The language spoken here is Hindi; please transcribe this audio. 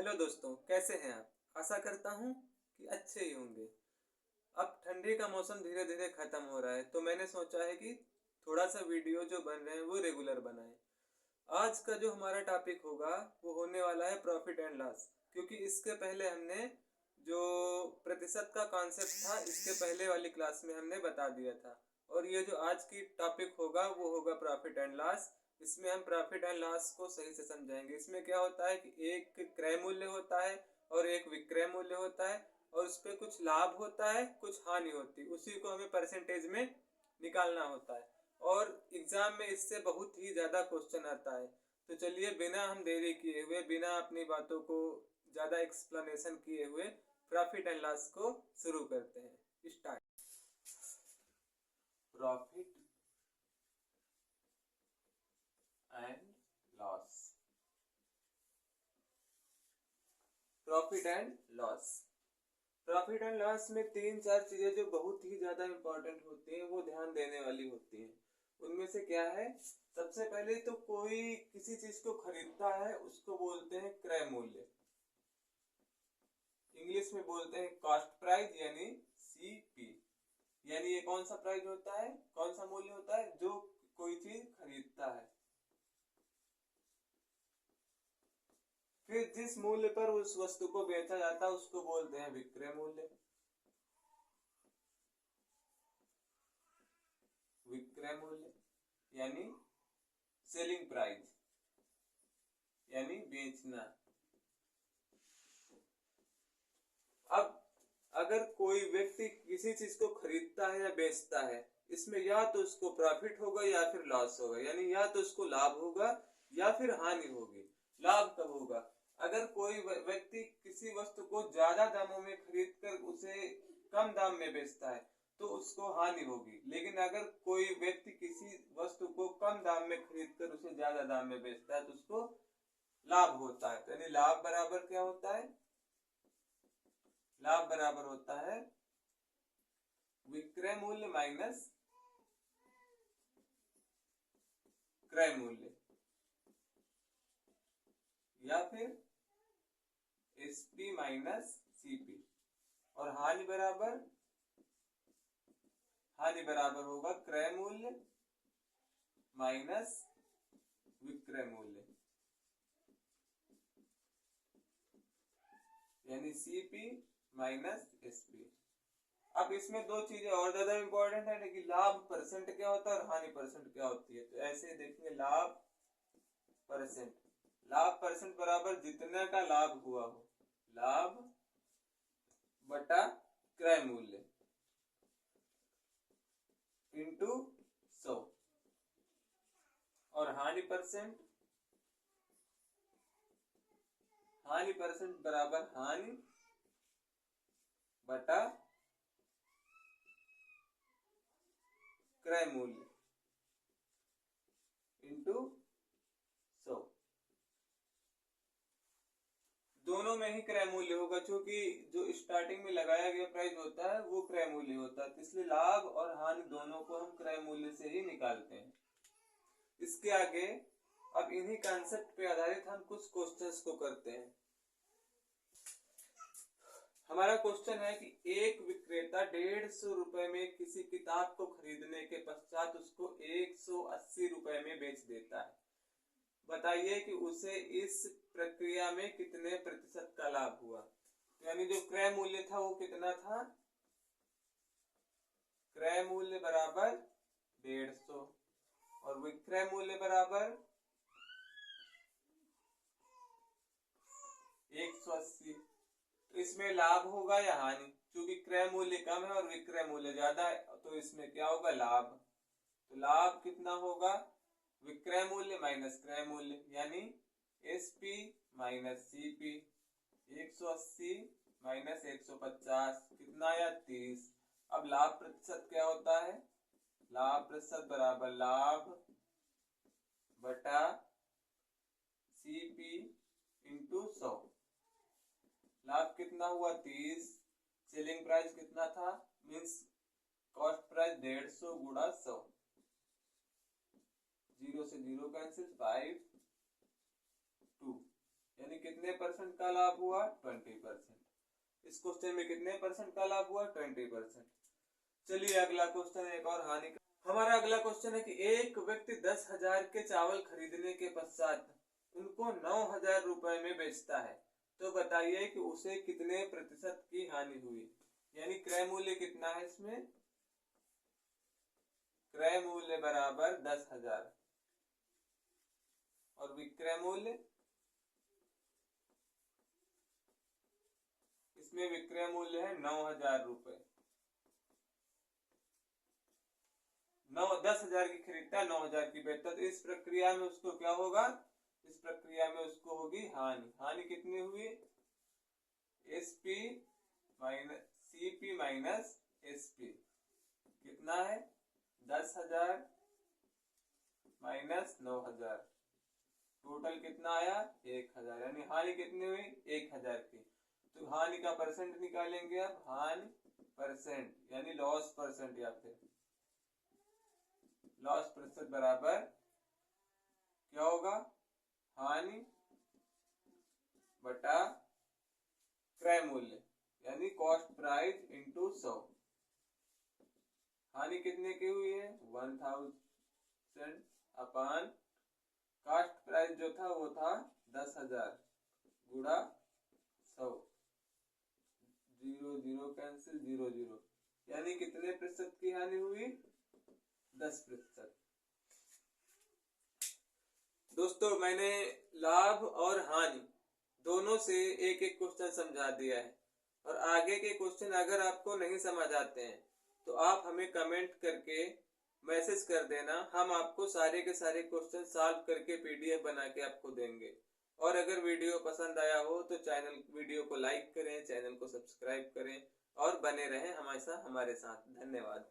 हेलो दोस्तों, कैसे हैं आप? आशा करता हूँ कि अच्छे ही होंगे। अब ठंडी का मौसम धीरे धीरे खत्म हो रहा है, तो मैंने सोचा है कि थोड़ा सा वीडियो जो बन रहे हैं वो रेगुलर बनाएं। आज का जो हमारा टॉपिक होगा वो होने वाला है प्रॉफिट एंड लॉस, क्योंकि इसके पहले हमने जो प्रतिशत का कॉन्सेप्ट था इसके पहले वाली क्लास में हमने बता दिया था। और ये जो आज की टॉपिक होगा वो होगा प्रॉफिट एंड लॉस। इसमें हम प्रॉफिट एंड लॉस को सही से समझाएंगे। इसमें क्या होता है कि एक क्रय मूल्य होता है और एक विक्रय मूल्य होता है, और उस पर कुछ लाभ होता है, कुछ हानि होती है, उसी को हमें परसेंटेज में निकालना होता है। और एग्जाम में इससे बहुत ही ज़्यादा क्वेश्चन आता है। तो चलिए बिना हम देरी किए हुए, बिना अपनी बातों को ज़्यादा एक्सप्लेनेशन किए हुए प्रॉफिट एंड लॉस को शुरू करते हैं। Start. Profit and loss. Profit and loss. Profit and loss में तीन चार चीजें जो बहुत ही ज्यादा इंपॉर्टेंट होती हैं वो ध्यान देने वाली होती हैं। उनमें से क्या है? सबसे पहले तो कोई किसी चीज को खरीदता है उसको बोलते हैं क्रय मूल्य। इंग्लिश में बोलते हैं कॉस्ट प्राइस यानी सीपी। यानी ये कौन सा प्राइस होता है, कौन सा मूल्य होता है? जो कोई चीज खरीदता है। फिर जिस मूल्य पर उस वस्तु को बेचा जाता है उसको बोलते हैं विक्रय मूल्य। विक्रय मूल्य यानी सेलिंग प्राइस, यानी बेचना। अब अगर कोई व्यक्ति किसी चीज को खरीदता है या बेचता है, इसमें या तो उसको प्रॉफिट होगा या फिर लॉस होगा, यानी या तो उसको लाभ होगा या फिर हानि होगी। लाभ कब होगा? अगर कोई व्यक्ति किसी वस्तु को ज्यादा दामों में खरीद कर उसे कम दाम में बेचता है तो उसको हानि होगी। लेकिन अगर कोई व्यक्ति किसी वस्तु को कम दाम में खरीद कर उसे ज्यादा दाम में बेचता है तो उसको लाभ होता है। यानी लाभ बराबर क्या होता है? लाभ बराबर होता है विक्रय मूल्य माइनस क्रय मूल्य, या फिर एसपी माइनस सीपी। और हानि बराबर होगा क्रय मूल्य माइनस विक्रय मूल्य, यानी सीपी माइनस एसपी। अब इसमें दो चीजें और ज्यादा इंपॉर्टेंट है कि लाभ परसेंट क्या होता है और हानि परसेंट क्या होती है। तो ऐसे देखेंगे लाभ परसेंट। लाभ परसेंट बराबर जितने का लाभ हुआ हो, लाभ बटा क्रय मूल्य इंटू 100। और हानि परसेंट बराबर हानि बटा क्रय मूल्य इंटू 100। दोनों में ही क्रय मूल्य होगा, क्योंकि जो स्टार्टिंग में लगाया गया प्राइस होता है वो क्रय मूल्य होता है। इसलिए लाभ और हानि दोनों को हम क्रय मूल्य से ही निकालते हैं। इसके आगे अब इन्हीं कॉन्सेप्ट पे आधारित हम कुछ क्वेश्चंस को करते हैं। हमारा क्वेश्चन है कि एक विक्रेता 150 रुपए में किसी किताब को खरीदने के पश्चात उसको 180 रुपए में बेच देता है। बताइए कि उसे इस प्रक्रिया में कितने प्रतिशत का लाभ हुआ। यानी जो क्रय मूल्य था वो कितना था? क्रय मूल्य बराबर 150 और विक्रय मूल्य बराबर 180। तो इसमें लाभ होगा या हानि? क्योंकि क्रय मूल्य कम है और विक्रय मूल्य ज्यादा है, तो इसमें क्या होगा? लाभ। तो लाभ कितना होगा? विक्रय मूल्य माइनस क्रय मूल्य, यानी एसपी माइनस सीपी। 180 माइनस 150 कितना आया? 30। अब लाभ प्रतिशत क्या होता है? लाभ प्रतिशत बराबर लाभ बटा सीपी इंटू 100। लाभ कितना हुआ? 30। सेलिंग प्राइस कितना था? मीन्स कॉस्ट प्राइस 150 गुणा 100। 0 से 0 कैंसिल, 5 2। यानी कितने परसेंट का लाभ हुआ? 20%। इस क्वेश्चन में कितने परसेंट का लाभ हुआ? 20%। चलिए अगला क्वेश्चन एक और हानि का। हमारा अगला क्वेश्चन है कि एक व्यक्ति 10,000 के चावल खरीदने के पश्चात उनको 9,000 रुपए में बेचता है, तो बताइए कि उसे कितने प्रतिशत की हानि हुई। यानी क्रय मूल्य कितना है इसमें? क्रय मूल्य बराबर 10,000 और विक्रय मूल्य, इसमें विक्रय मूल्य है 9,000 रुपए। 10,000 की खरीदता, 9,000 की बेचता, तो इस प्रक्रिया में उसको क्या होगा? इस प्रक्रिया में उसको होगी हानि। हानि कितनी हुई? SP minus CP minus SP कितना है? 10,000 माइनस 9,000, टोटल कितना आया? 1,000। यानी हानि कितनी हुई? 1,000 की। तो हानि का परसेंट निकालेंगे अब, हानि परसेंट यानी लॉस परसेंट, या फिर लॉस प्रतिशत बराबर क्या होगा? हानि बटा क्रय मूल्य यानी कॉस्ट प्राइस इंटू 100। हानि कितने की हुई है? 1,000 अपान कॉस्ट प्राइस जो था वो था 10,000 गुणा 100। 0 0 कैंसिल, 0 0, यानी कितने प्रतिशत की हानि हुई? 10%। दोस्तों मैंने लाभ और हानि दोनों से एक एक क्वेश्चन समझा दिया है, और आगे के क्वेश्चन अगर आपको नहीं समझ आते हैं तो आप हमें कमेंट करके मैसेज कर देना, हम आपको सारे के सारे क्वेश्चन सॉल्व करके पीडीएफ बना के आपको देंगे। और अगर वीडियो पसंद आया हो तो वीडियो को लाइक करें, चैनल को सब्सक्राइब करें और बने रहें हमेशा हमारे साथ। धन्यवाद।